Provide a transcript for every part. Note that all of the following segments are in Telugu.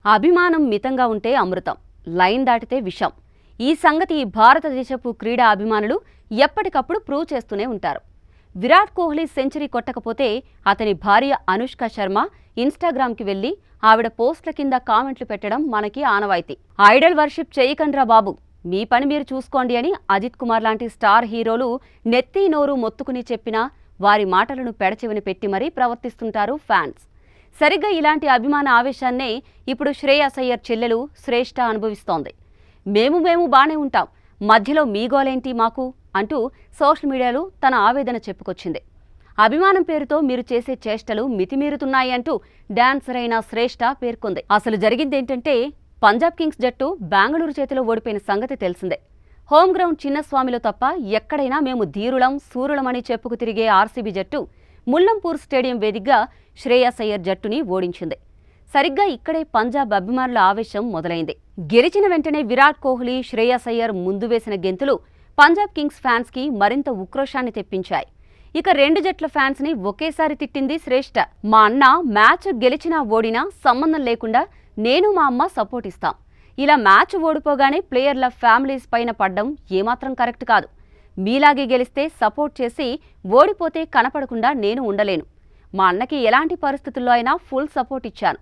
అభిమానం మితంగా ఉంటే అమృతం, లైన్ దాటితే విషం. ఈ సంగతి భారతదేశపు క్రీడా అభిమానులు ఎప్పటికప్పుడు ప్రూవ్ చేస్తూనే ఉంటారు. విరాట్ కోహ్లీ సెంచరీ కొట్టకపోతే అతని భార్య అనుష్క శర్మ ఇన్స్టాగ్రామ్కి వెళ్లి ఆవిడ పోస్ట్ల కింద కామెంట్లు పెట్టడం మనకి ఆనవాయితీ. ఐడల్ వర్షిప్ చేయకండ్రా బాబు, మీ పని మీరు చూసుకోండి అని అజిత్ కుమార్ లాంటి స్టార్ హీరోలు నెత్తి నోరు మొత్తుకుని చెప్పినా వారి మాటలను పెడచెవిన పెట్టి మరీ ప్రవర్తిస్తుంటారు ఫ్యాన్స్. సరిగ్గా ఇలాంటి అభిమాన ఆవేశాన్నే ఇప్పుడు శ్రేయస్ అయ్యర్ చెల్లెలు శ్రేష్ఠ అనుభవిస్తోంది. మేము బానే ఉంటాం, మధ్యలో మీ గోలేంటి మాకు అంటూ సోషల్ మీడియాలో తన ఆవేదన చెప్పుకొచ్చింది. అభిమానం పేరుతో మీరు చేసే చేష్టలు మితిమీరుతున్నాయి అంటూ డాన్సర్ అయిన శ్రేష్ఠ పేర్కొంది. అసలు జరిగిందేంటంటే, పంజాబ్ కింగ్స్ జట్టు బెంగళూరు చేతిలో ఓడిపోయిన సంగతి తెలిసిందే. హోమ్ గ్రౌండ్ చిన్నస్వామిలో తప్ప ఎక్కడైనా మేము ధీరులం సూరులమని చెప్పుకు తిరిగే ఆర్సీబీ జట్టు ముల్లంపూర్ స్టేడియం వేదికగా శ్రేయస్ అయ్యర్ జట్టుని ఓడించింది. సరిగ్గా ఇక్కడే పంజాబ్ అభిమానుల ఆవేశం మొదలైంది. గెలిచిన వెంటనే విరాట్ కోహ్లీ, శ్రేయస్ అయ్యర్ ముందు వేసిన గెంతులు పంజాబ్ కింగ్స్ ఫ్యాన్స్ కి మరింత ఉక్రోషాన్ని తెప్పించాయి. ఇక రెండు జట్ల ఫ్యాన్స్ ని ఒకేసారి తిట్టింది శ్రేష్ఠ. మా అన్న మ్యాచ్ గెలిచినా ఓడినా సంబంధం లేకుండా నేను మా అమ్మ సపోర్ట్ ఇస్తాం. ఇలా మ్యాచ్ ఓడిపోగానే ప్లేయర్ల ఫ్యామిలీస్ పైన పడ్డం ఏమాత్రం కరెక్ట్ కాదు. మీలాగే గెలిస్తే సపోర్ట్ చేసి ఓడిపోతే కనపడకుండా నేను ఉండలేను. మా అన్నకి ఎలాంటి పరిస్థితుల్లో అయినా ఫుల్ సపోర్ట్ ఇచ్చాను,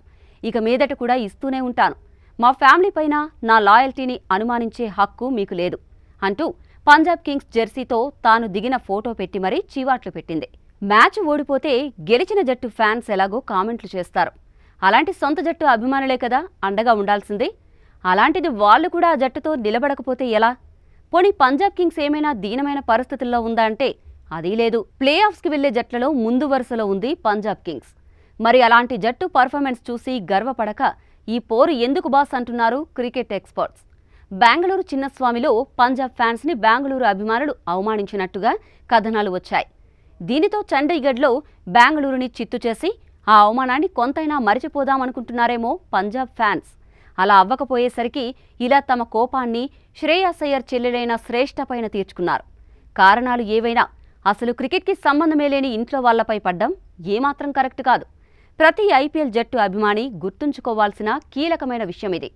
ఇక మీదట కూడా ఇస్తూనే ఉంటాను. మా ఫ్యామిలీ పైన నా లాయల్టీని అనుమానించే హక్కు మీకు లేదు అంటూ పంజాబ్ కింగ్స్ జెర్సీతో తాను దిగిన ఫోటో పెట్టి మరీ చీవాట్లు పెట్టింది. మ్యాచ్ ఓడిపోతే గెలిచిన జట్టు ఫ్యాన్స్ ఎలాగో కామెంట్లు చేస్తారు. అలాంటి సొంత జట్టు అభిమానులే కదా అండగా ఉండాల్సింది. అలాంటిది వాళ్ళు కూడా ఆ జట్టుతో నిలబడకపోతే ఎలా? పోనీ పంజాబ్ కింగ్స్ ఏమైనా దీనమైన పరిస్థితుల్లో ఉందా అంటే అదీ లేదు. ప్లే ఆఫ్స్కి వెళ్లే జట్లలో ముందు వరుసలో ఉంది పంజాబ్ కింగ్స్. మరి అలాంటి జట్టు పర్ఫార్మెన్స్ చూసి గర్వపడక ఈ పోరు ఎందుకు బాస్ అంటున్నారు క్రికెట్ ఎక్స్పర్ట్స్. బెంగళూరు చిన్నస్వామిలో పంజాబ్ ఫ్యాన్స్ ని బెంగళూరు అభిమానులు అవమానించినట్టుగా కథనాలు వచ్చాయి. దీనితో చండీగఢ్లో బెంగళూరుని చిత్తు చేసి ఆ అవమానాన్ని కొంతైనా మరిచిపోదామనుకుంటున్నారేమో పంజాబ్ ఫ్యాన్స్. అలా అవ్వకపోయేసరికి ఇలా తమ కోపాన్ని శ్రేయస్ అయ్యర్ చెల్లెలైన శ్రేష్ఠ పైన తీర్చుకున్నారు. కారణాలు ఏవైనా అసలు క్రికెట్కి సంబంధమే లేని ఇంట్లో వాళ్లపై పడ్డం ఏమాత్రం కరెక్ట్ కాదు. ప్రతి ఐపీఎల్ జట్టు అభిమాని గుర్తుంచుకోవాల్సిన కీలకమైన విషయం ఇది.